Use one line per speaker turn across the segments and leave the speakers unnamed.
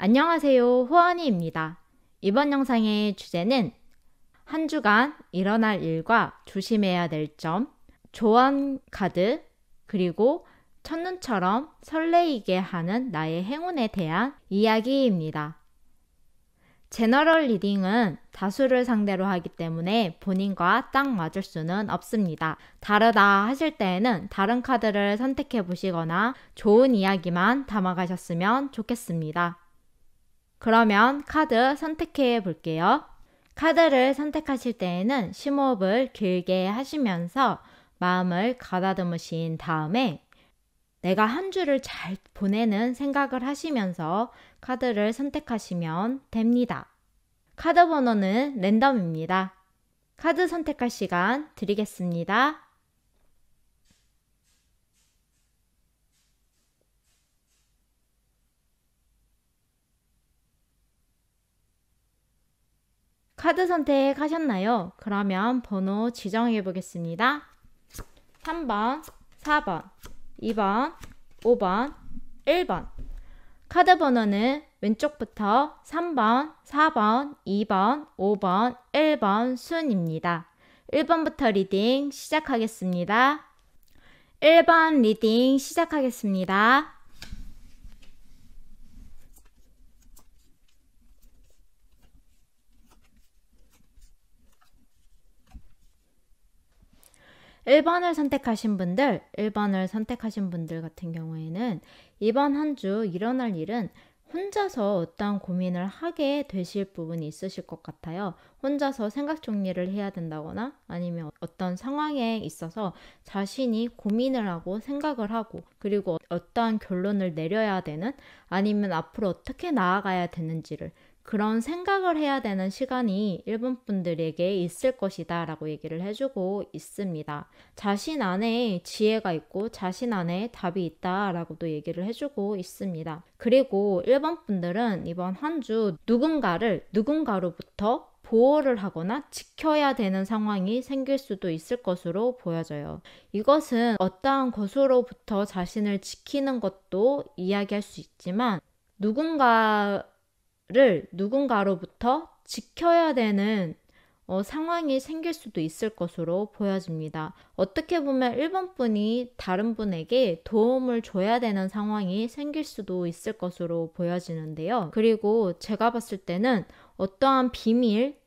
안녕하세요, 호언이입니다. 이번 영상의 주제는 한 주간 일어날 일과 조심해야 될 점, 조언 카드, 그리고 첫눈처럼 설레이게 하는 나의 행운에 대한 이야기입니다. 제너럴 리딩은 다수를 상대로 하기 때문에 본인과 딱 맞을 수는 없습니다. 다르다 하실 때에는 다른 카드를 선택해 보시거나 좋은 이야기만 담아가셨으면 좋겠습니다. 그러면 카드 선택해 볼게요. 카드를 선택하실 때에는 심호흡을 길게 하시면서 마음을 가다듬으신 다음에 내가 한 주를 잘 보내는 생각을 하시면서 카드를 선택하시면 됩니다. 카드 번호는 랜덤입니다. 카드 선택할 시간 드리겠습니다. 카드 선택하셨나요? 그러면 번호 지정해 보겠습니다. 3번, 4번, 2번, 5번, 1번. 카드 번호는 왼쪽부터 3번, 4번, 2번, 5번, 1번 순입니다. 1번부터 리딩 시작하겠습니다. 1번 리딩 시작하겠습니다. 1번을 선택하신 분들 같은 경우에는 이번 한 주 일어날 일은 혼자서 어떤 고민을 하게 되실 부분이 있으실 것 같아요. 혼자서 생각 정리를 해야 된다거나 아니면 어떤 상황에 있어서 자신이 고민을 하고 생각을 하고 그리고 어떠한 결론을 내려야 되는 아니면 앞으로 어떻게 나아가야 되는지를 그런 생각을 해야 되는 시간이 일본 분들에게 있을 것이다 라고 얘기를 해주고 있습니다. 자신 안에 지혜가 있고 자신 안에 답이 있다 라고도 얘기를 해주고 있습니다. 그리고 일본 분들은 이번 한 주 누군가로부터 보호를 하거나 지켜야 되는 상황이 생길 수도 있을 것으로 보여져요. 이것은 어떠한 것으로부터 자신을 지키는 것도 이야기할 수 있지만 누군가로부터 지켜야 되는 상황이 생길 수도 있을 것으로 보여집니다. 어떻게 보면 일본 분이 다른 분에게 도움을 줘야 되는 상황이 생길 수도 있을 것으로 보여지는데요. 그리고 제가 봤을 때는 어떠한 비밀일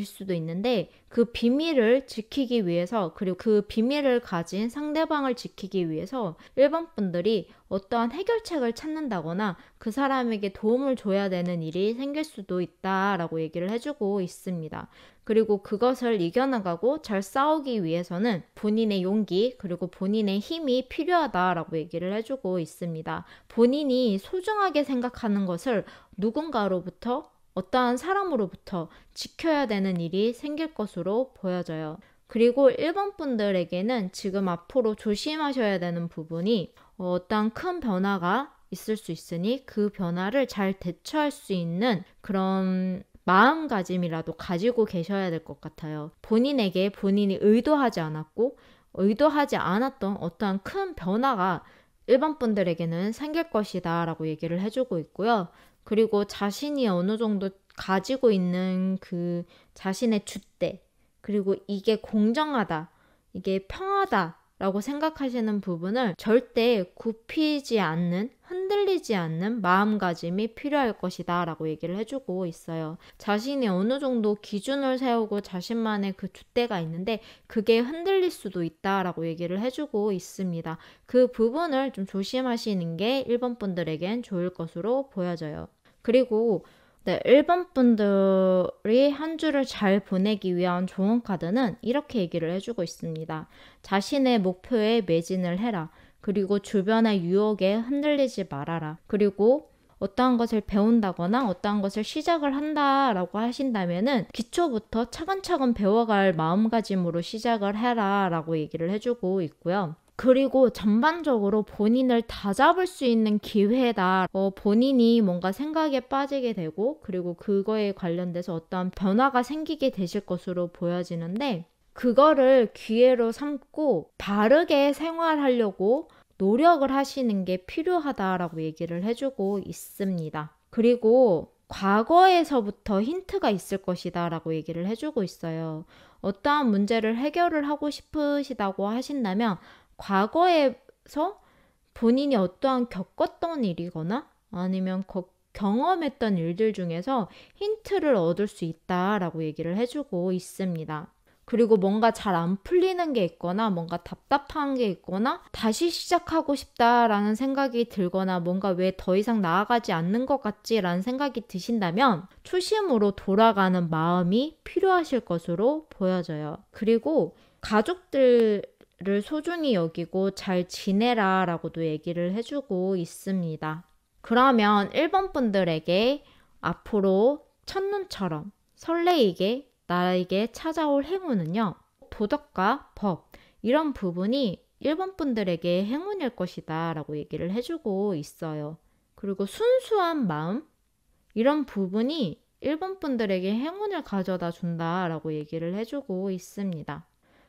수도 있는데 그 비밀을 지키기 위해서 그리고 그 비밀을 가진 상대방을 지키기 위해서 일본 분들이 어떠한 해결책을 찾는다거나 그 사람에게 도움을 줘야 되는 일이 생길 수도 있다라고 얘기를 해주고 있습니다. 그리고 그것을 이겨나가고 잘 싸우기 위해서는 본인의 용기 그리고 본인의 힘이 필요하다라고 얘기를 해주고 있습니다. 본인이 소중하게 생각하는 것을 누군가로부터 어떠한 사람으로부터 지켜야 되는 일이 생길 것으로 보여져요. 그리고 일본 분들에게는 지금 앞으로 조심하셔야 되는 부분이 어떠한 큰 변화가 있을 수 있으니 그 변화를 잘 대처할 수 있는 그런 마음가짐이라도 가지고 계셔야 될 것 같아요. 본인에게 본인이 의도하지 않았고 의도하지 않았던 어떠한 큰 변화가 일본 분들에게는 생길 것이다 라고 얘기를 해주고 있고요. 그리고 자신이 어느 정도 가지고 있는 그 자신의 줏대 그리고 이게 공정하다, 이게 평하다 라고 생각하시는 부분을 절대 굽히지 않는, 흔들리지 않는 마음가짐이 필요할 것이다 라고 얘기를 해주고 있어요. 자신이 어느 정도 기준을 세우고 자신만의 그 줏대가 있는데 그게 흔들릴 수도 있다 라고 얘기를 해주고 있습니다. 그 부분을 좀 조심하시는 게 일본 분들에겐 좋을 것으로 보여져요. 그리고 일본 분들이 한 주를 잘 보내기 위한 좋은 카드는 이렇게 얘기를 해주고 있습니다. 자신의 목표에 매진을 해라. 그리고 주변의 유혹에 흔들리지 말아라. 그리고 어떠한 것을 배운다거나 어떠한 것을 시작을 한다라고 하신다면은 기초부터 차근차근 배워갈 마음가짐으로 시작을 해라 라고 얘기를 해주고 있고요. 그리고 전반적으로 본인을 다잡을 수 있는 기회다. 본인이 뭔가 생각에 빠지게 되고 그리고 그거에 관련돼서 어떠한 변화가 생기게 되실 것으로 보여지는데 그거를 기회로 삼고 바르게 생활하려고 노력을 하시는 게 필요하다라고 얘기를 해주고 있습니다. 그리고 과거에서부터 힌트가 있을 것이다 라고 얘기를 해주고 있어요. 어떠한 문제를 해결을 하고 싶으시다고 하신다면 과거에서 본인이 어떠한 겪었던 일이거나 아니면 경험했던 일들 중에서 힌트를 얻을 수 있다라고 얘기를 해주고 있습니다. 그리고 뭔가 잘 안 풀리는 게 있거나 뭔가 답답한 게 있거나 다시 시작하고 싶다라는 생각이 들거나 뭔가 왜 더 이상 나아가지 않는 것 같지라는 생각이 드신다면 초심으로 돌아가는 마음이 필요하실 것으로 보여져요. 그리고 가족들을 소중히 여기고 잘 지내라 라고도 얘기를 해주고 있습니다. 그러면 1번 분들에게 앞으로 첫눈처럼 설레이게 나에게 찾아올 행운은요. 도덕과 법 이런 부분이 1번 분들에게 행운일 것이다 라고 얘기를 해주고 있어요. 그리고 순수한 마음 이런 부분이 1번 분들에게 행운을 가져다 준다 라고 얘기를 해주고 있습니다.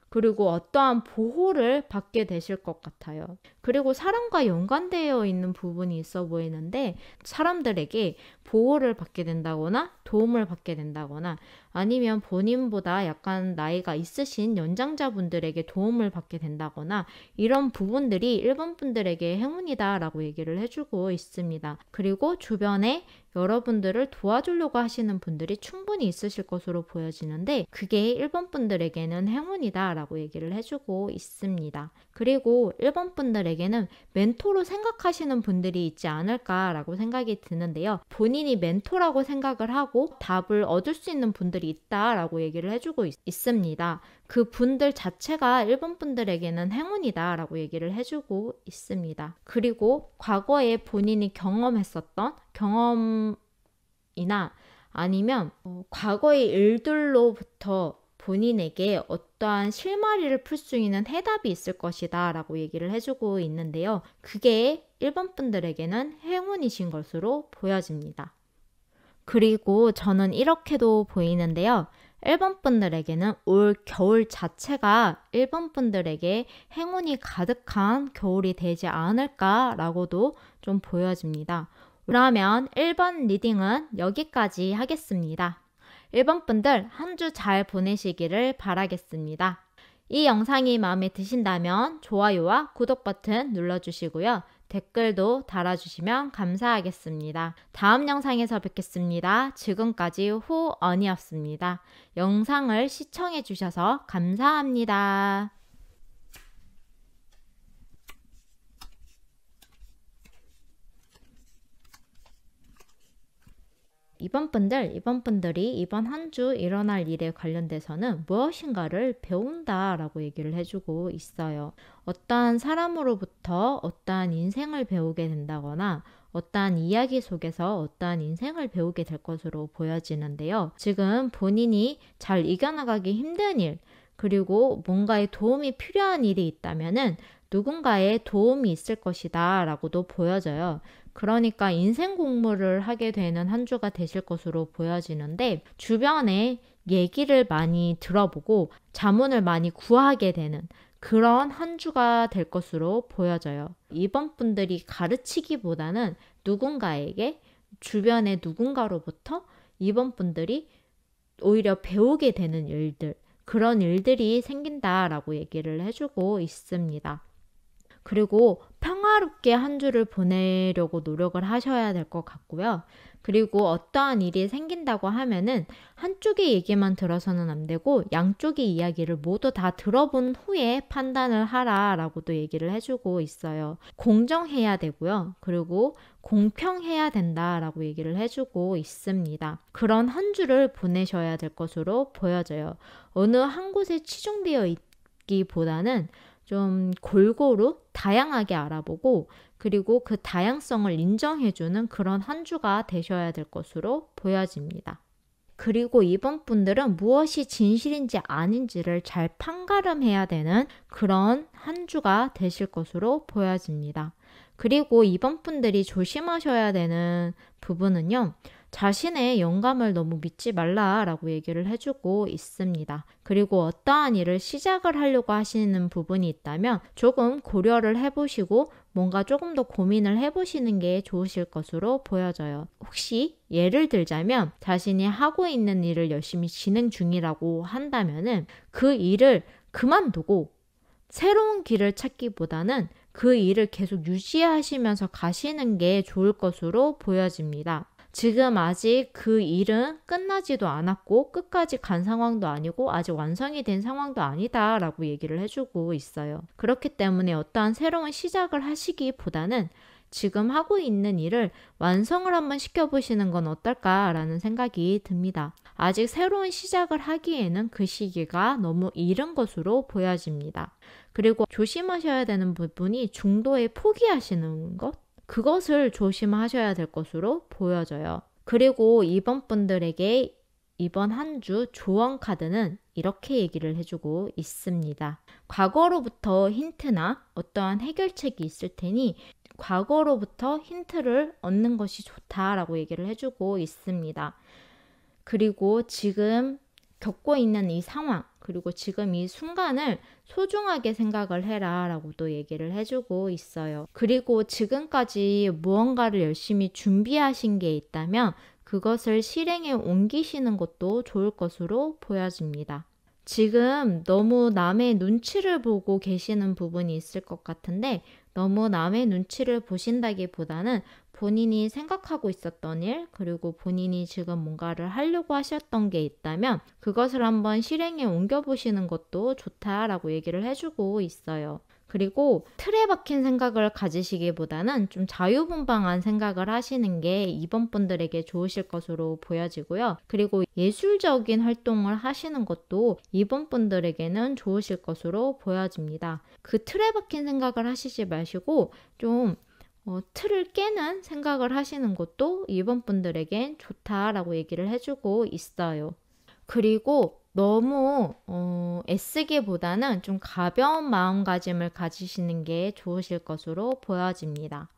그리고 어떠한 보호를 받게 되실 것 같아요. 그리고 사람과 연관되어 있는 부분이 있어 보이는데 사람들에게 보호를 받게 된다거나 도움을 받게 된다거나 아니면 본인보다 약간 나이가 있으신 연장자분들에게 도움을 받게 된다거나 이런 부분들이 1번 분들에게 행운이다 라고 얘기를 해주고 있습니다. 그리고 주변에 여러분들을 도와주려고 하시는 분들이 충분히 있으실 것으로 보여지는데 그게 1번 분들에게는 행운이다 라고 얘기를 해주고 있습니다. 그리고 1번 분들에게는 멘토로 생각하시는 분들이 있지 않을까라고 생각이 드는데요. 본인이 멘토라고 생각을 하고 답을 얻을 수 있는 분들이 있다라고 얘기를 해주고 있습니다. 그 분들 자체가 1번 분들에게는 행운이다 라고 얘기를 해주고 있습니다. 그리고 과거에 본인이 경험했었던 경험이나 아니면 과거의 일들로부터 본인에게 어떠한 실마리를 풀 수 있는 해답이 있을 것이다 라고 얘기를 해주고 있는데요. 그게 1번 분들에게는 행운이신 것으로 보여집니다. 그리고 저는 이렇게도 보이는데요. 1번 분들에게는 올 겨울 자체가 1번 분들에게 행운이 가득한 겨울이 되지 않을까라고도 좀 보여집니다. 그러면 1번 리딩은 여기까지 하겠습니다. 1번 분들 한 주 잘 보내시기를 바라겠습니다. 이 영상이 마음에 드신다면 좋아요와 구독 버튼 눌러주시고요. 댓글도 달아주시면 감사하겠습니다. 다음 영상에서 뵙겠습니다. 지금까지 호언이었습니다. 영상을 시청해주셔서 감사합니다. 이번 분들이 이번 한 주 일어날 일에 관련돼서는 무엇인가를 배운다라고 얘기를 해주고 있어요. 어떠한 사람으로부터 어떠한 인생을 배우게 된다거나 어떠한 이야기 속에서 어떠한 인생을 배우게 될 것으로 보여지는데요. 지금 본인이 잘 이겨나가기 힘든 일, 그리고 뭔가의 도움이 필요한 일이 있다면은 누군가의 도움이 있을 것이다 라고도 보여져요. 그러니까 인생 공부를 하게 되는 한 주가 되실 것으로 보여지는데 주변에 얘기를 많이 들어보고 자문을 많이 구하게 되는 그런 한 주가 될 것으로 보여져요. 이번 분들이 가르치기보다는 누군가에게 주변의 누군가로부터 이번 분들이 오히려 배우게 되는 일들 그런 일들이 생긴다라고 얘기를 해주고 있습니다. 그리고 평화롭게 한 주를 보내려고 노력을 하셔야 될 것 같고요. 그리고 어떠한 일이 생긴다고 하면은 한쪽의 얘기만 들어서는 안 되고 양쪽의 이야기를 모두 다 들어본 후에 판단을 하라라고도 얘기를 해주고 있어요. 공정해야 되고요. 그리고 공평해야 된다라고 얘기를 해주고 있습니다. 그런 한 주를 보내셔야 될 것으로 보여져요. 어느 한 곳에 치중되어 있기보다는 좀 골고루 다양하게 알아보고 그리고 그 다양성을 인정해주는 그런 한 주가 되셔야 될 것으로 보여집니다. 그리고 이번 분들은 무엇이 진실인지 아닌지를 잘 판가름해야 되는 그런 한 주가 되실 것으로 보여집니다. 그리고 이번 분들이 조심하셔야 되는 부분은요. 자신의 영감을 너무 믿지 말라라고 얘기를 해주고 있습니다. 그리고 어떠한 일을 시작을 하려고 하시는 부분이 있다면 조금 고려를 해보시고 뭔가 조금 더 고민을 해보시는 게 좋으실 것으로 보여져요. 혹시 예를 들자면 자신이 하고 있는 일을 열심히 진행 중이라고 한다면은 그 일을 그만두고 새로운 길을 찾기보다는 그 일을 계속 유지하시면서 가시는 게 좋을 것으로 보여집니다. 지금 아직 그 일은 끝나지도 않았고 끝까지 간 상황도 아니고 아직 완성이 된 상황도 아니다 라고 얘기를 해주고 있어요. 그렇기 때문에 어떠한 새로운 시작을 하시기보다는 지금 하고 있는 일을 완성을 한번 시켜보시는 건 어떨까라는 생각이 듭니다. 아직 새로운 시작을 하기에는 그 시기가 너무 이른 것으로 보여집니다. 그리고 조심하셔야 되는 부분이 중도에 포기하시는 것? 그것을 조심하셔야 될 것으로 보여져요. 그리고 이번 분들에게 이번 한 주 조언 카드는 이렇게 얘기를 해주고 있습니다. 과거로부터 힌트나 어떠한 해결책이 있을 테니 과거로부터 힌트를 얻는 것이 좋다라고 얘기를 해주고 있습니다. 그리고 지금 겪고 있는 이 상황, 그리고 지금 이 순간을 소중하게 생각을 해라 라고 또 얘기를 해주고 있어요. 그리고 지금까지 무언가를 열심히 준비하신 게 있다면 그것을 실행에 옮기시는 것도 좋을 것으로 보여집니다. 지금 너무 남의 눈치를 보고 계시는 부분이 있을 것 같은데 너무 남의 눈치를 보신다기보다는 본인이 생각하고 있었던 일, 그리고 본인이 지금 뭔가를 하려고 하셨던 게 있다면 그것을 한번 실행에 옮겨보시는 것도 좋다라고 얘기를 해주고 있어요. 그리고 틀에 박힌 생각을 가지시기보다는 좀 자유분방한 생각을 하시는 게 이번 분들에게 좋으실 것으로 보여지고요. 그리고 예술적인 활동을 하시는 것도 이번 분들에게는 좋으실 것으로 보여집니다. 그 틀에 박힌 생각을 하시지 마시고 좀 틀을 깨는 생각을 하시는 것도 이번 분들에겐 좋다라고 얘기를 해주고 있어요. 그리고 너무 애쓰기보다는 좀 가벼운 마음가짐을 가지시는 게 좋으실 것으로 보여집니다.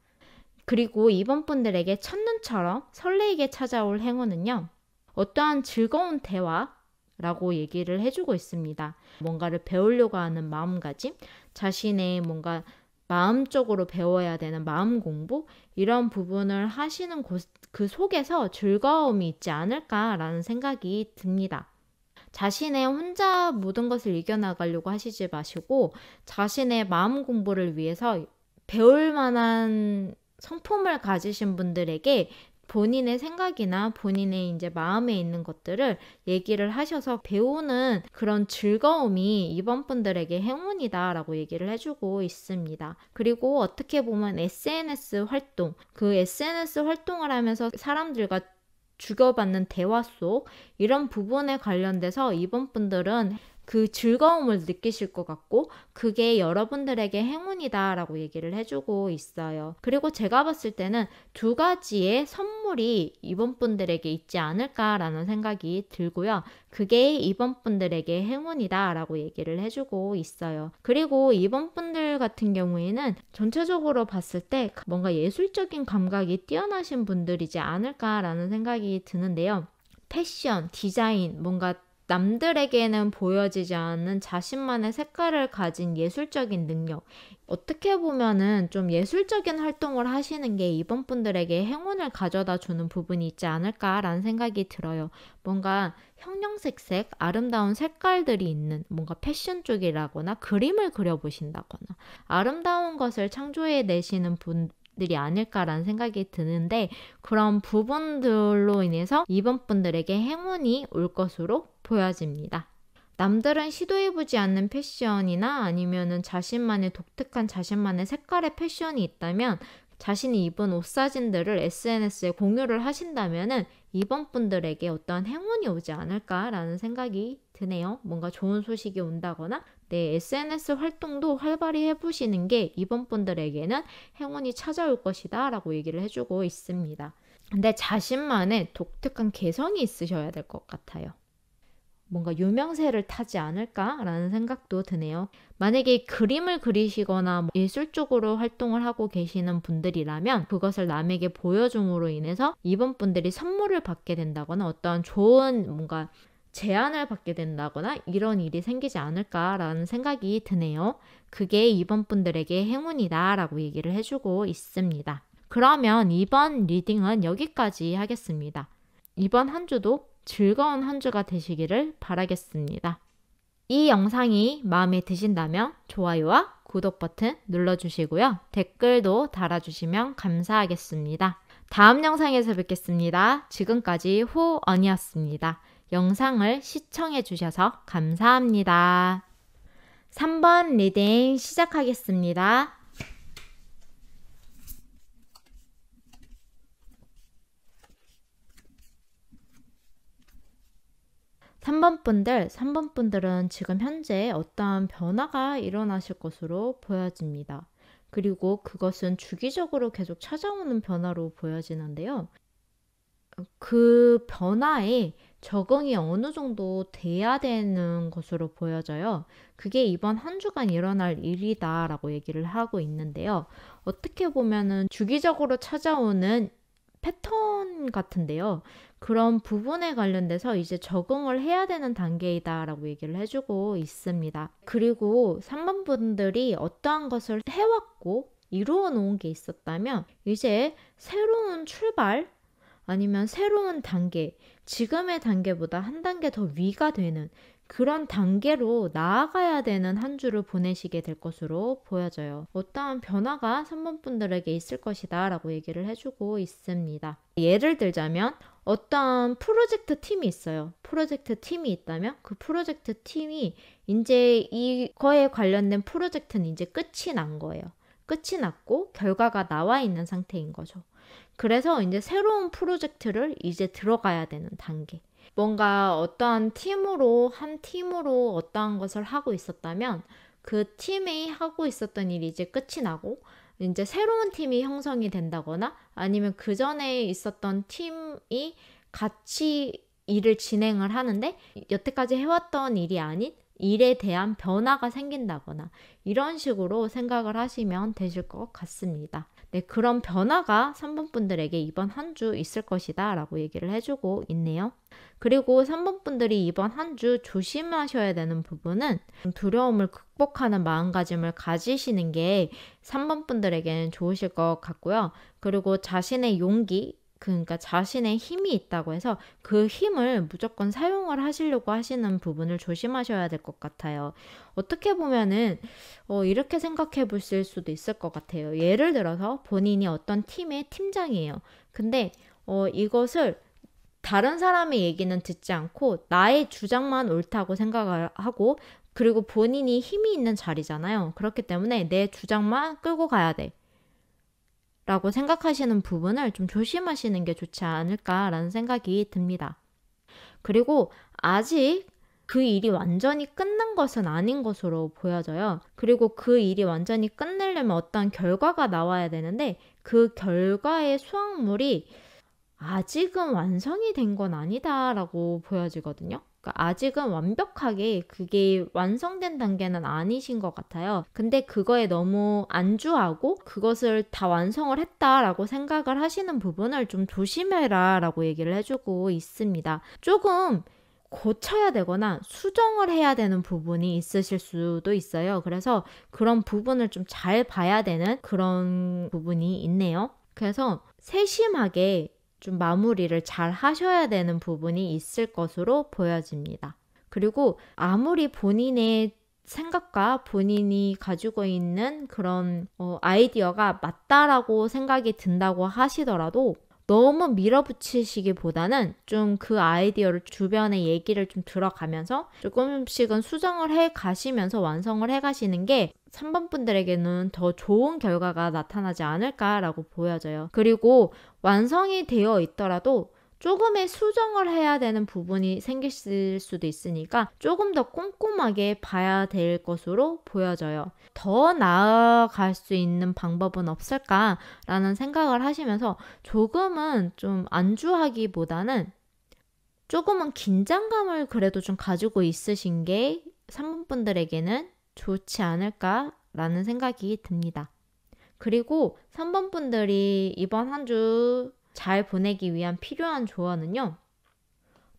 그리고 이번 분들에게 첫눈처럼 설레이게 찾아올 행운은요. 어떠한 즐거운 대화라고 얘기를 해주고 있습니다. 뭔가를 배우려고 하는 마음가짐, 자신의 뭔가 마음적으로 배워야 되는 마음 공부, 이런 부분을 하시는 그 속에서 즐거움이 있지 않을까라는 생각이 듭니다. 자신의 혼자 모든 것을 이겨나가려고 하시지 마시고 자신의 마음 공부를 위해서 배울 만한 성품을 가지신 분들에게 본인의 생각이나 본인의 이제 마음에 있는 것들을 얘기를 하셔서 배우는 그런 즐거움이 이번 분들에게 행운이다라고 얘기를 해주고 있습니다. 그리고 어떻게 보면 SNS 활동, 그 SNS 활동을 하면서 사람들과 주고받는 대화 속 이런 부분에 관련돼서 이번 분들은 그 즐거움을 느끼실 것 같고 그게 여러분들에게 행운이다라고 얘기를 해주고 있어요. 그리고 제가 봤을 때는 두 가지의 선물이 이번 분들에게 있지 않을까라는 생각이 들고요. 그게 이번 분들에게 행운이다라고 얘기를 해주고 있어요. 그리고 이번 분들 같은 경우에는 전체적으로 봤을 때 뭔가 예술적인 감각이 뛰어나신 분들이지 않을까라는 생각이 드는데요. 패션, 디자인, 뭔가 남들에게는 보여지지 않는 자신만의 색깔을 가진 예술적인 능력. 어떻게 보면은 좀 예술적인 활동을 하시는 게 이번 분들에게 행운을 가져다 주는 부분이 있지 않을까라는 생각이 들어요. 뭔가 형형색색 아름다운 색깔들이 있는 뭔가 패션 쪽이라거나 그림을 그려보신다거나 아름다운 것을 창조해 내시는 분들이 아닐까라는 생각이 드는데 그런 부분들로 인해서 이번 분들에게 행운이 올 것으로 보여집니다. 남들은 시도해보지 않는 패션이나 아니면은 자신만의 독특한 자신만의 색깔의 패션이 있다면 자신이 입은 옷 사진들을 SNS에 공유를 하신다면은 이번 분들에게 어떠한 행운이 오지 않을까라는 생각이 드네요. 뭔가 좋은 소식이 온다거나 SNS 활동도 활발히 해보시는 게 이번 분들에게는 행운이 찾아올 것이다 라고 얘기를 해주고 있습니다. 근데 자신만의 독특한 개성이 있으셔야 될 것 같아요. 뭔가 유명세를 타지 않을까라는 생각도 드네요. 만약에 그림을 그리시거나 예술 쪽으로 활동을 하고 계시는 분들이라면 그것을 남에게 보여줌으로 인해서 이번 분들이 선물을 받게 된다거나 어떤 좋은 뭔가 제안을 받게 된다거나 이런 일이 생기지 않을까라는 생각이 드네요. 그게 이번 분들에게 행운이다 라고 얘기를 해주고 있습니다. 그러면 이번 리딩은 여기까지 하겠습니다. 이번 한 주도 즐거운 한 주가 되시기를 바라겠습니다. 이 영상이 마음에 드신다면 좋아요와 구독 버튼 눌러주시고요. 댓글도 달아주시면 감사하겠습니다. 다음 영상에서 뵙겠습니다. 지금까지 호언이었습니다. 영상을 시청해 주셔서 감사합니다. 3번 리딩 시작하겠습니다. 3번 분들은 지금 현재 어떠한 변화가 일어나실 것으로 보여집니다. 그리고 그것은 주기적으로 계속 찾아오는 변화로 보여지는데요. 그 변화에 적응이 어느 정도 돼야 되는 것으로 보여져요. 그게 이번 한 주간 일어날 일이다라고 얘기를 하고 있는데요. 어떻게 보면은 주기적으로 찾아오는 패턴 같은데요. 그런 부분에 관련돼서 이제 적응을 해야 되는 단계이다라고 얘기를 해주고 있습니다. 그리고 3번 분들이 어떠한 것을 해왔고 이루어 놓은 게 있었다면 이제 새로운 출발 아니면 새로운 단계, 지금의 단계보다 한 단계 더 위가 되는 그런 단계로 나아가야 되는 한 주를 보내시게 될 것으로 보여져요. 어떠한 변화가 3번 분들에게 있을 것이다 라고 얘기를 해주고 있습니다. 예를 들자면 어떠한 프로젝트 팀이 있어요. 프로젝트 팀이 있다면 그 프로젝트 팀이 이제 이거에 관련된 프로젝트는 이제 끝이 난 거예요. 끝이 났고 결과가 나와 있는 상태인 거죠. 그래서 이제 새로운 프로젝트를 이제 들어가야 되는 단계. 뭔가 어떠한 팀으로, 한 팀으로 어떠한 것을 하고 있었다면 그 팀이 하고 있었던 일이 이제 끝이 나고 이제 새로운 팀이 형성이 된다거나 아니면 그 전에 있었던 팀이 같이 일을 진행을 하는데 여태까지 해왔던 일이 아닌 일에 대한 변화가 생긴다거나 이런 식으로 생각을 하시면 되실 것 같습니다. 네, 그런 변화가 3번 분들에게 이번 한 주 있을 것이다 라고 얘기를 해주고 있네요. 그리고 3번 분들이 이번 한 주 조심하셔야 되는 부분은 두려움을 극복하는 마음가짐을 가지시는 게 3번 분들에게는 좋으실 것 같고요. 그리고 자신의 용기, 그러니까 자신의 힘이 있다고 해서 그 힘을 무조건 사용을 하시려고 하시는 부분을 조심하셔야 될 것 같아요. 어떻게 보면은 이렇게 생각해 보실 수도 있을 것 같아요. 예를 들어서 본인이 어떤 팀의 팀장이에요. 근데 이것을 다른 사람의 얘기는 듣지 않고 나의 주장만 옳다고 생각을 하고 그리고 본인이 힘이 있는 자리잖아요. 그렇기 때문에 내 주장만 끌고 가야 돼. 라고 생각하시는 부분을 좀 조심하시는 게 좋지 않을까라는 생각이 듭니다. 그리고 아직 그 일이 완전히 끝난 것은 아닌 것으로 보여져요. 그리고 그 일이 완전히 끝내려면 어떤 결과가 나와야 되는데 그 결과의 수확물이 아직은 완성이 된 건 아니다라고 보여지거든요. 그러니까 아직은 완벽하게 그게 완성된 단계는 아니신 것 같아요. 근데 그거에 너무 안주하고 그것을 다 완성을 했다라고 생각을 하시는 부분을 좀 조심해라 라고 얘기를 해주고 있습니다. 조금 고쳐야 되거나 수정을 해야 되는 부분이 있으실 수도 있어요. 그래서 그런 부분을 좀 잘 봐야 되는 그런 부분이 있네요. 그래서 세심하게 좀 마무리를 잘 하셔야 되는 부분이 있을 것으로 보여집니다. 그리고 아무리 본인의 생각과 본인이 가지고 있는 그런 아이디어가 맞다라고 생각이 든다고 하시더라도 너무 밀어붙이시기보다는 좀 그 아이디어를 주변에 얘기를 좀 들어가면서 조금씩은 수정을 해 가시면서 완성을 해 가시는 게 3번 분들에게는 더 좋은 결과가 나타나지 않을까라고 보여져요. 그리고 완성이 되어 있더라도 조금의 수정을 해야 되는 부분이 생길 수도 있으니까 조금 더 꼼꼼하게 봐야 될 것으로 보여져요. 더 나아갈 수 있는 방법은 없을까라는 생각을 하시면서 조금은 좀 안주하기보다는 조금은 긴장감을 그래도 좀 가지고 있으신 게 3번 분들에게는 좋지 않을까라는 생각이 듭니다. 그리고 3번 분들이 이번 한 주 잘 보내기 위한 필요한 조언은요.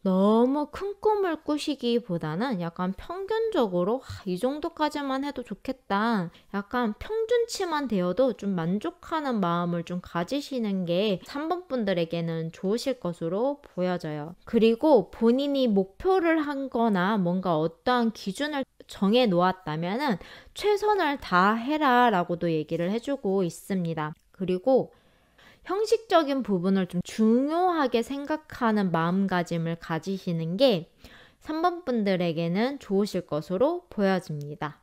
너무 큰 꿈을 꾸시기보다는 약간 평균적으로 이 정도까지만 해도 좋겠다. 약간 평균치만 되어도 좀 만족하는 마음을 좀 가지시는 게 3번 분들에게는 좋으실 것으로 보여져요. 그리고 본인이 목표를 한거나 뭔가 어떠한 기준을 정해 놓았다면은 최선을 다해라 라고도 얘기를 해주고 있습니다. 그리고 형식적인 부분을 좀 중요하게 생각하는 마음가짐을 가지시는 게 3번 분들에게는 좋으실 것으로 보여집니다.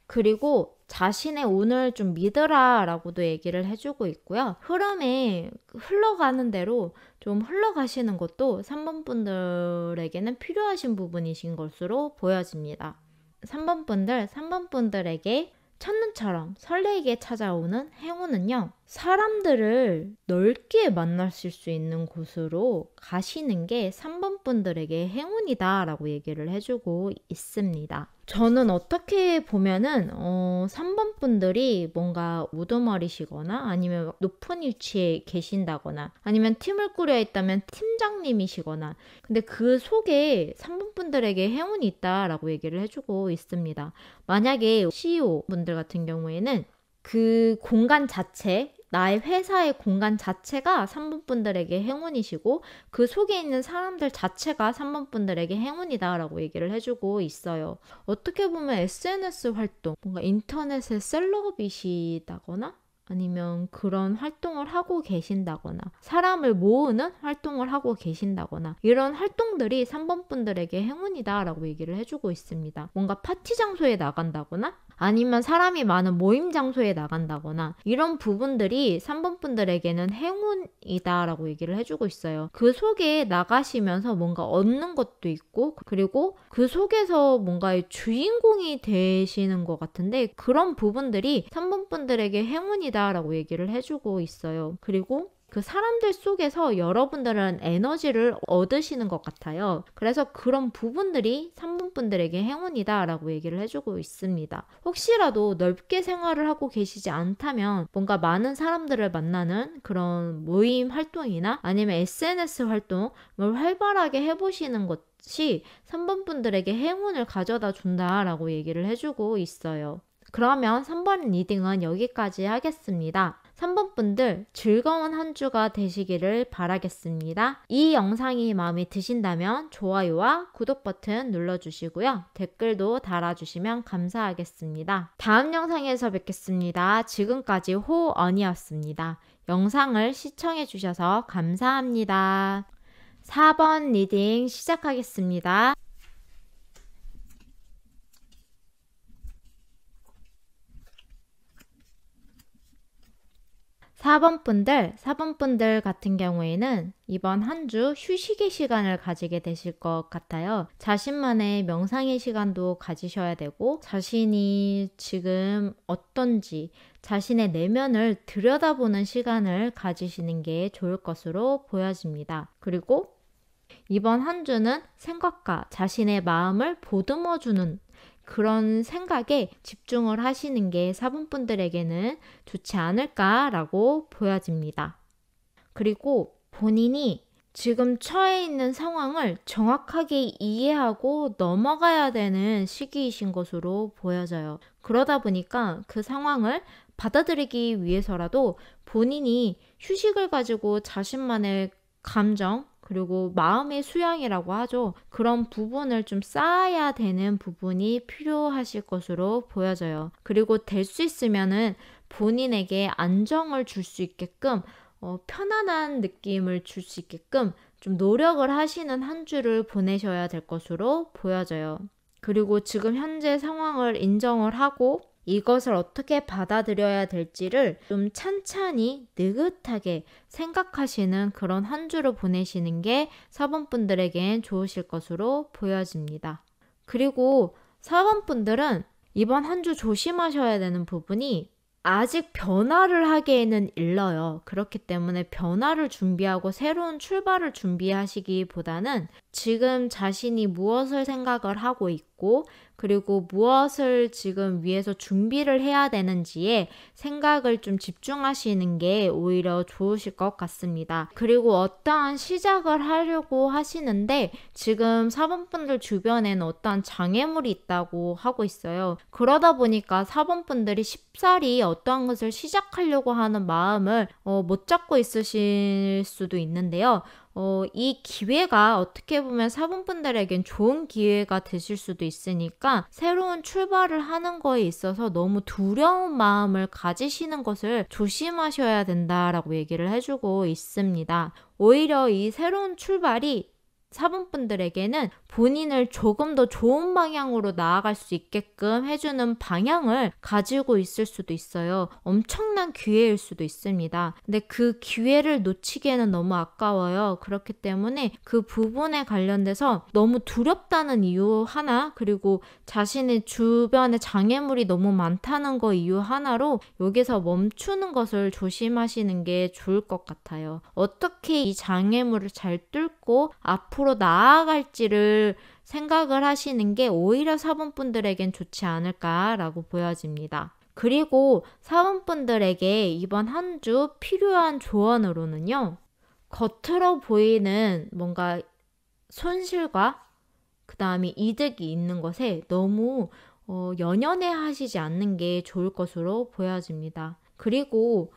그리고 자신의 운을 좀 믿으라 라고도 얘기를 해주고 있고요. 흐름에 흘러가는 대로 좀 흘러가시는 것도 3번 분들에게는 필요하신 부분이신 것으로 보여집니다. 3번 분들에게 첫눈처럼 설레게 찾아오는 행운은요. 사람들을 넓게 만나실 수 있는 곳으로 가시는 게 3번 분들에게 행운이다 라고 얘기를 해주고 있습니다. 저는 어떻게 보면은 3번 분들이 뭔가 우두머리시거나 아니면 높은 위치에 계신다거나 아니면 팀을 꾸려 있다면 팀장님이시거나 근데 그 속에 3번 분들에게 행운이 있다라고 얘기를 해주고 있습니다. 만약에 CEO 분들 같은 경우에는 그 공간 자체 나의 회사의 공간 자체가 3번 분들에게 행운이시고 그 속에 있는 사람들 자체가 3번 분들에게 행운이다라고 얘기를 해주고 있어요. 어떻게 보면 SNS 활동, 뭔가 인터넷의 셀럽이시다거나 아니면 그런 활동을 하고 계신다거나 사람을 모으는 활동을 하고 계신다거나 이런 활동들이 3번 분들에게 행운이다라고 얘기를 해주고 있습니다. 뭔가 파티 장소에 나간다거나 아니면 사람이 많은 모임 장소에 나간다거나 이런 부분들이 3번 분들에게는 행운이다라고 얘기를 해주고 있어요. 그 속에 나가시면서 뭔가 얻는 것도 있고 그리고 그 속에서 뭔가의 주인공이 되시는 것 같은데 그런 부분들이 3번 분들에게 행운이다라고 얘기를 해주고 있어요. 그리고 그 사람들 속에서 여러분들은 에너지를 얻으시는 것 같아요. 그래서 그런 부분들이 3번 분들에게 행운이다 라고 얘기를 해주고 있습니다. 혹시라도 넓게 생활을 하고 계시지 않다면 뭔가 많은 사람들을 만나는 그런 모임 활동이나 아니면 SNS 활동을 활발하게 해보시는 것이 3번 분들에게 행운을 가져다 준다라고 얘기를 해주고 있어요. 그러면 3번 리딩은 여기까지 하겠습니다. 3번 분들 즐거운 한 주가 되시기를 바라겠습니다. 이 영상이 마음에 드신다면 좋아요와 구독 버튼 눌러주시고요. 댓글도 달아주시면 감사하겠습니다. 다음 영상에서 뵙겠습니다. 지금까지 호언이었습니다. 영상을 시청해주셔서 감사합니다. 4번 리딩 시작하겠습니다. 4번 분들 같은 경우에는 이번 한 주 휴식의 시간을 가지게 되실 것 같아요. 자신만의 명상의 시간도 가지셔야 되고 자신이 지금 어떤지 자신의 내면을 들여다보는 시간을 가지시는 게 좋을 것으로 보여집니다. 그리고 이번 한 주는 생각과 자신의 마음을 보듬어주는 그런 생각에 집중을 하시는 게 4번 분들에게는 좋지 않을까라고 보여집니다. 그리고 본인이 지금 처해 있는 상황을 정확하게 이해하고 넘어가야 되는 시기이신 것으로 보여져요. 그러다 보니까 그 상황을 받아들이기 위해서라도 본인이 휴식을 가지고 자신만의 감정 그리고 마음의 수양이라고 하죠. 그런 부분을 좀 쌓아야 되는 부분이 필요하실 것으로 보여져요. 그리고 될 수 있으면은 본인에게 안정을 줄 수 있게끔 편안한 느낌을 줄 수 있게끔 좀 노력을 하시는 한 주를 보내셔야 될 것으로 보여져요. 그리고 지금 현재 상황을 인정을 하고 이것을 어떻게 받아들여야 될지를 좀 찬찬히 느긋하게 생각하시는 그런 한 주를 보내시는 게 4번 분들에겐 좋으실 것으로 보여집니다. 그리고 4번 분들은 이번 한 주 조심하셔야 되는 부분이 아직 변화를 하기에는 일러요. 그렇기 때문에 변화를 준비하고 새로운 출발을 준비하시기보다는 지금 자신이 무엇을 생각을 하고 있고 그리고 무엇을 지금 위해서 준비를 해야 되는지에 생각을 좀 집중하시는 게 오히려 좋으실 것 같습니다. 그리고 어떠한 시작을 하려고 하시는데 지금 4번분들 주변에는 어떠한 장애물이 있다고 하고 있어요. 그러다 보니까 4번분들이 쉽사리 어떠한 것을 시작하려고 하는 마음을 못 잡고 있으실 수도 있는데요. 이 기회가 어떻게 보면 4번분들에겐 좋은 기회가 되실 수도 있으니까 새로운 출발을 하는 거에 있어서 너무 두려운 마음을 가지시는 것을 조심하셔야 된다라고 얘기를 해주고 있습니다. 오히려 이 새로운 출발이 4번분들에게는 본인을 조금 더 좋은 방향으로 나아갈 수 있게끔 해주는 방향을 가지고 있을 수도 있어요. 엄청난 기회일 수도 있습니다. 근데 그 기회를 놓치기에는 너무 아까워요. 그렇기 때문에 그 부분에 관련돼서 너무 두렵다는 이유 하나, 그리고 자신의 주변에 장애물이 너무 많다는 거 이유 하나로 여기서 멈추는 것을 조심하시는 게 좋을 것 같아요. 어떻게 이 장애물을 잘 뚫고 앞으로 나아갈지를 생각을 하시는 게 오히려 4번분들에겐 좋지 않을까라고 보여집니다. 그리고 4번분들에게 이번 한 주 필요한 조언으로는요. 겉으로 보이는 뭔가 손실과 그 다음에 이득이 있는 것에 너무 연연해 하시지 않는 게 좋을 것으로 보여집니다. 그리고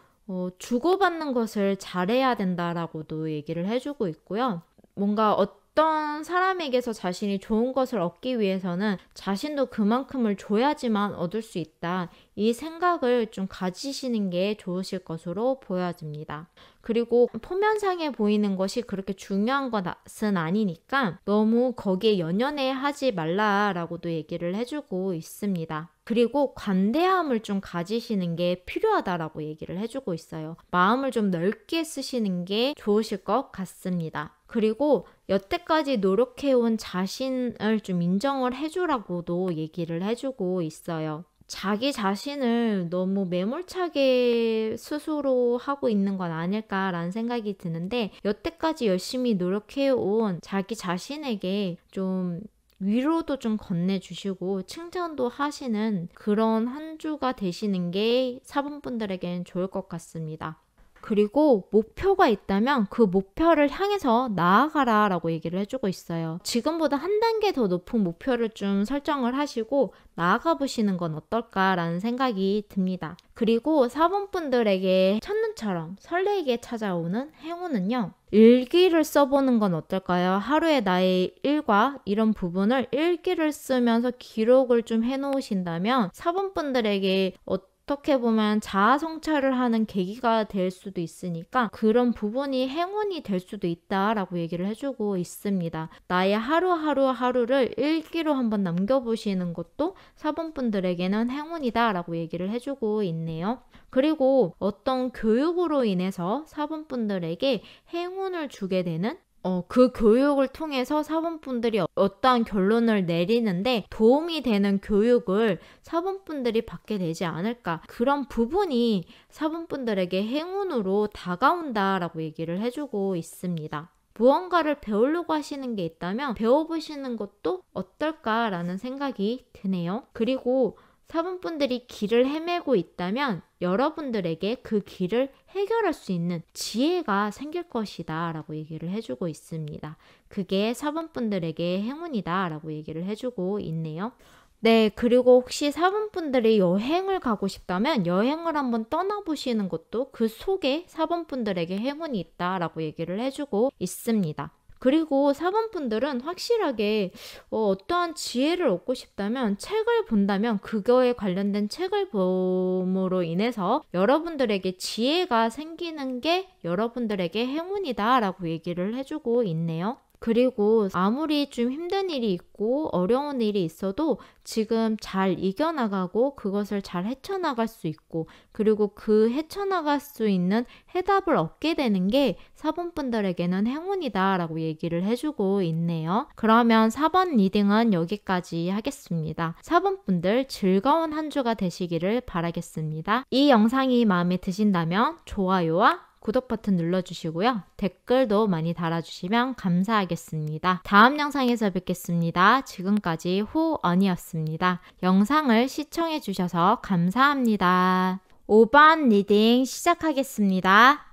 주고받는 것을 잘해야 된다라고도 얘기를 해주고 있고요. 뭔가 어떤 사람에게서 자신이 좋은 것을 얻기 위해서는 자신도 그만큼을 줘야지만 얻을 수 있다. 이 생각을 좀 가지시는 게 좋으실 것으로 보여집니다. 그리고 표면상에 보이는 것이 그렇게 중요한 것은 아니니까 너무 거기에 연연해 하지 말라라고도 얘기를 해주고 있습니다. 그리고 관대함을 좀 가지시는 게 필요하다라고 얘기를 해주고 있어요. 마음을 좀 넓게 쓰시는 게 좋으실 것 같습니다. 그리고 여태까지 노력해온 자신을 좀 인정을 해주라고도 얘기를 해주고 있어요. 자기 자신을 너무 매몰차게 스스로 하고 있는 건 아닐까라는 생각이 드는데 여태까지 열심히 노력해온 자기 자신에게 좀 위로도 좀 건네주시고 칭찬도 하시는 그런 한 주가 되시는 게 4번분들에겐 좋을 것 같습니다. 그리고 목표가 있다면 그 목표를 향해서 나아가라 라고 얘기를 해주고 있어요. 지금보다 한 단계 더 높은 목표를 좀 설정을 하시고 나아가 보시는 건 어떨까라는 생각이 듭니다. 그리고 4번분들에게 첫눈처럼 설레게 찾아오는 행운은요. 일기를 써보는 건 어떨까요? 하루에 나의 일과 이런 부분을 일기를 쓰면서 기록을 좀 해놓으신다면 4번분들에게 어떻게 보면 자아 성찰을 하는 계기가 될 수도 있으니까 그런 부분이 행운이 될 수도 있다라고 얘기를 해주고 있습니다. 나의 하루를 일기로 한번 남겨보시는 것도 4번분들에게는 행운이다라고 얘기를 해주고 있네요. 그리고 어떤 교육으로 인해서 4번분들에게 행운을 주게 되는 그 교육을 통해서 4번분들이 어떠한 결론을 내리는데 도움이 되는 교육을 4번분들이 받게 되지 않을까. 그런 부분이 4번분들에게 행운으로 다가온다라고 얘기를 해주고 있습니다. 무언가를 배우려고 하시는 게 있다면 배워보시는 것도 어떨까라는 생각이 드네요. 그리고 4번분들이 길을 헤매고 있다면 여러분들에게 그 길을 해결할 수 있는 지혜가 생길 것이다 라고 얘기를 해주고 있습니다. 그게 4번분들에게 행운이다 라고 얘기를 해주고 있네요. 네, 그리고 혹시 4번분들이 여행을 가고 싶다면 여행을 한번 떠나보시는 것도 그 속에 4번분들에게 행운이 있다라고 얘기를 해주고 있습니다. 그리고 4번분들은 확실하게 어떠한 지혜를 얻고 싶다면 책을 본다면 그거에 관련된 책을 봄으로 인해서 여러분들에게 지혜가 생기는 게 여러분들에게 행운이다 라고 얘기를 해주고 있네요. 그리고 아무리 좀 힘든 일이 있고 어려운 일이 있어도 지금 잘 이겨나가고 그것을 잘 헤쳐나갈 수 있고 그리고 그 헤쳐나갈 수 있는 해답을 얻게 되는 게 4번분들에게는 행운이다 라고 얘기를 해주고 있네요. 그러면 4번 리딩은 여기까지 하겠습니다. 4번분들 즐거운 한 주가 되시기를 바라겠습니다. 이 영상이 마음에 드신다면 좋아요와 구독 버튼 눌러주시고요. 댓글도 많이 달아주시면 감사하겠습니다. 다음 영상에서 뵙겠습니다. 지금까지 호언이었습니다. 영상을 시청해주셔서 감사합니다. 5번 리딩 시작하겠습니다.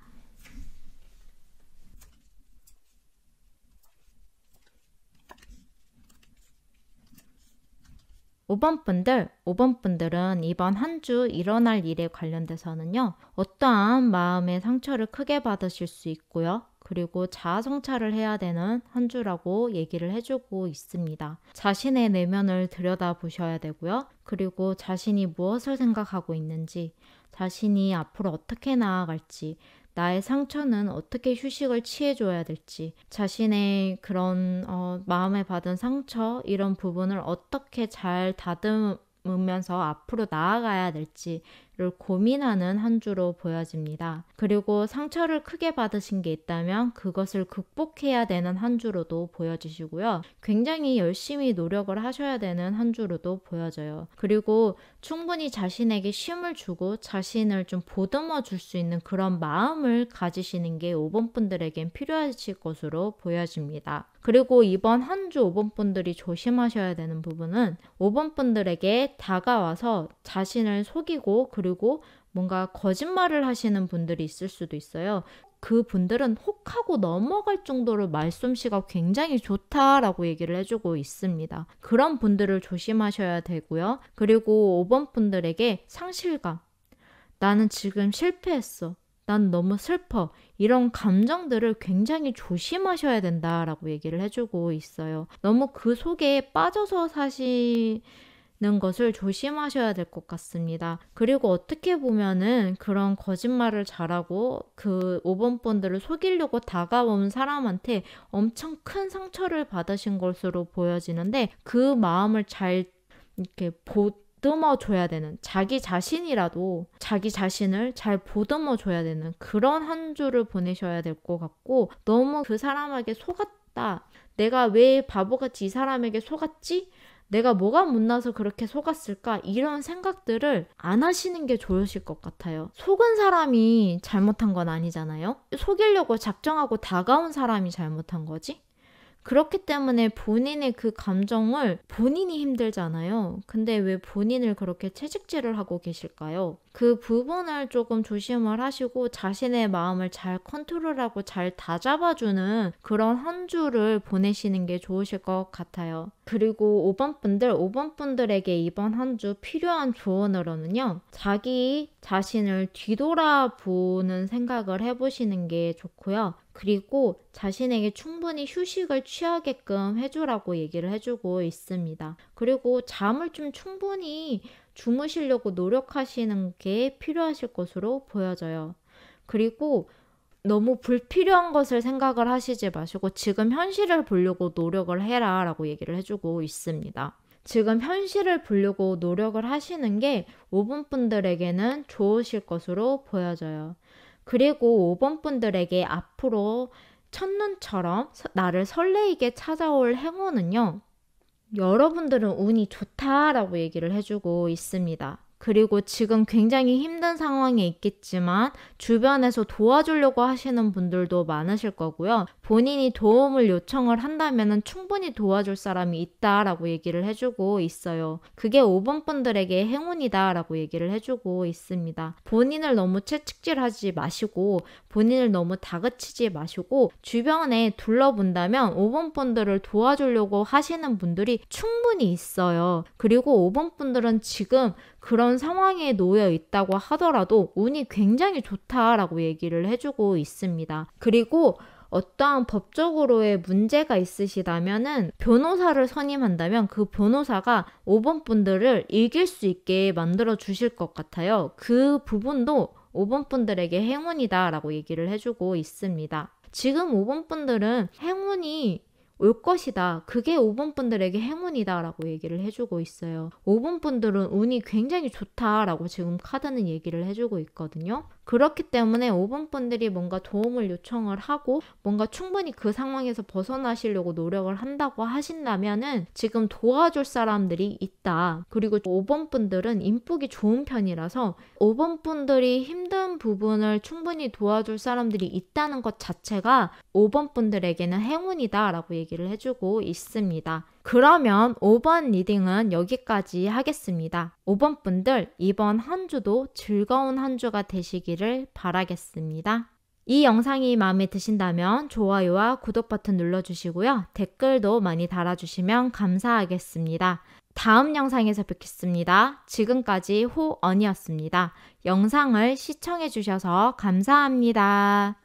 5번 분들은 이번 한 주 일어날 일에 관련돼서는요, 어떠한 마음의 상처를 크게 받으실 수 있고요. 그리고 자아 성찰을 해야 되는 한 주라고 얘기를 해주고 있습니다. 자신의 내면을 들여다보셔야 되고요. 그리고 자신이 무엇을 생각하고 있는지, 자신이 앞으로 어떻게 나아갈지, 나의 상처는 어떻게 휴식을 취해줘야 될지, 자신의 그런 마음에 받은 상처 이런 부분을 어떻게 잘 다듬으면서 앞으로 나아가야 될지를 고민하는 한 주로 보여집니다. 그리고 상처를 크게 받으신 게 있다면 그것을 극복해야 되는 한 주로도 보여지시고요. 굉장히 열심히 노력을 하셔야 되는 한 주로도 보여져요. 그리고 충분히 자신에게 쉼을 주고 자신을 좀 보듬어 줄 수 있는 그런 마음을 가지시는 게 5번 분들에겐 필요하실 것으로 보여집니다. 그리고 이번 한 주 5번 분들이 조심하셔야 되는 부분은 5번 분들에게 다가와서 자신을 속이고 그리고 뭔가 거짓말을 하시는 분들이 있을 수도 있어요. 그 분들은 혹하고 넘어갈 정도로 말솜씨가 굉장히 좋다라고 얘기를 해주고 있습니다. 그런 분들을 조심하셔야 되고요. 그리고 5번 분들에게 상실감, 나는 지금 실패했어, 난 너무 슬퍼, 이런 감정들을 굉장히 조심하셔야 된다라고 얘기를 해주고 있어요. 너무 그 속에 빠져서 사시는 것을 조심하셔야 될 것 같습니다. 그리고 어떻게 보면은 그런 거짓말을 잘하고 그 5번 분들을 속이려고 다가온 사람한테 엄청 큰 상처를 받으신 것으로 보여지는데, 그 마음을 잘 이렇게 보듬어줘야 되는, 자기 자신이라도 자기 자신을 잘 보듬어줘야 되는 그런 한 주를 보내셔야 될 것 같고, 너무 그 사람에게 속았다, 내가 왜 바보같이 이 사람에게 속았지? 내가 뭐가 못나서 그렇게 속았을까? 이런 생각들을 안 하시는 게 좋으실 것 같아요. 속은 사람이 잘못한 건 아니잖아요. 속이려고 작정하고 다가온 사람이 잘못한 거지? 그렇기 때문에 본인의 그 감정을, 본인이 힘들잖아요. 근데 왜 본인을 그렇게 채찍질을 하고 계실까요? 그 부분을 조금 조심을 하시고 자신의 마음을 잘 컨트롤하고 잘 다잡아주는 그런 한 주를 보내시는 게 좋으실 것 같아요. 그리고 5번 분들에게 이번 한 주 필요한 조언으로는요, 자기 자신을 뒤돌아보는 생각을 해보시는 게 좋고요. 그리고 자신에게 충분히 휴식을 취하게끔 해주라고 얘기를 해주고 있습니다. 그리고 잠을 좀 충분히 주무시려고 노력하시는 게 필요하실 것으로 보여져요. 그리고 너무 불필요한 것을 생각을 하시지 마시고 지금 현실을 보려고 노력을 해라 라고 얘기를 해주고 있습니다. 지금 현실을 보려고 노력을 하시는 게 5번 분들에게는 좋으실 것으로 보여져요. 그리고 5번 분들에게 앞으로 첫눈처럼 나를 설레이게 찾아올 행운은요, 여러분들은 운이 좋다라고 얘기를 해주고 있습니다. 그리고 지금 굉장히 힘든 상황에 있겠지만 주변에서 도와주려고 하시는 분들도 많으실 거고요. 본인이 도움을 요청을 한다면 충분히 도와줄 사람이 있다라고 얘기를 해주고 있어요. 그게 5번 분들에게 행운이다라고 얘기를 해주고 있습니다. 본인을 너무 채찍질하지 마시고 본인을 너무 다그치지 마시고 주변에 둘러본다면 5번 분들을 도와주려고 하시는 분들이 충분히 있어요. 그리고 5번 분들은 지금 그런 상황에 놓여 있다고 하더라도 운이 굉장히 좋다라고 얘기를 해주고 있습니다. 그리고 어떠한 법적으로의 문제가 있으시다면은 변호사를 선임한다면 그 변호사가 5번 분들을 이길 수 있게 만들어 주실 것 같아요. 그 부분도 5번 분들에게 행운이다라고 얘기를 해주고 있습니다. 지금 5번 분들은 행운이 올 것이다. 그게 5번 분들에게 행운이다 라고 얘기를 해주고 있어요. 5번 분들은 운이 굉장히 좋다 라고 지금 카드는 얘기를 해주고 있거든요. 그렇기 때문에 5번 분들이 뭔가 도움을 요청을 하고 뭔가 충분히 그 상황에서 벗어나시려고 노력을 한다고 하신다면은 지금 도와줄 사람들이 있다. 그리고 5번 분들은 인복이 좋은 편이라서 5번 분들이 힘든 부분을 충분히 도와줄 사람들이 있다는 것 자체가 5번 분들에게는 행운이다 라고 얘기를 해주고 있습니다. 그러면 5번 리딩은 여기까지 하겠습니다. 5번 분들 이번 한 주도 즐거운 한 주가 되시기를 바라겠습니다. 이 영상이 마음에 드신다면 좋아요와 구독 버튼 눌러주시고요. 댓글도 많이 달아주시면 감사하겠습니다. 다음 영상에서 뵙겠습니다. 지금까지 호언이었습니다. 영상을 시청해주셔서 감사합니다.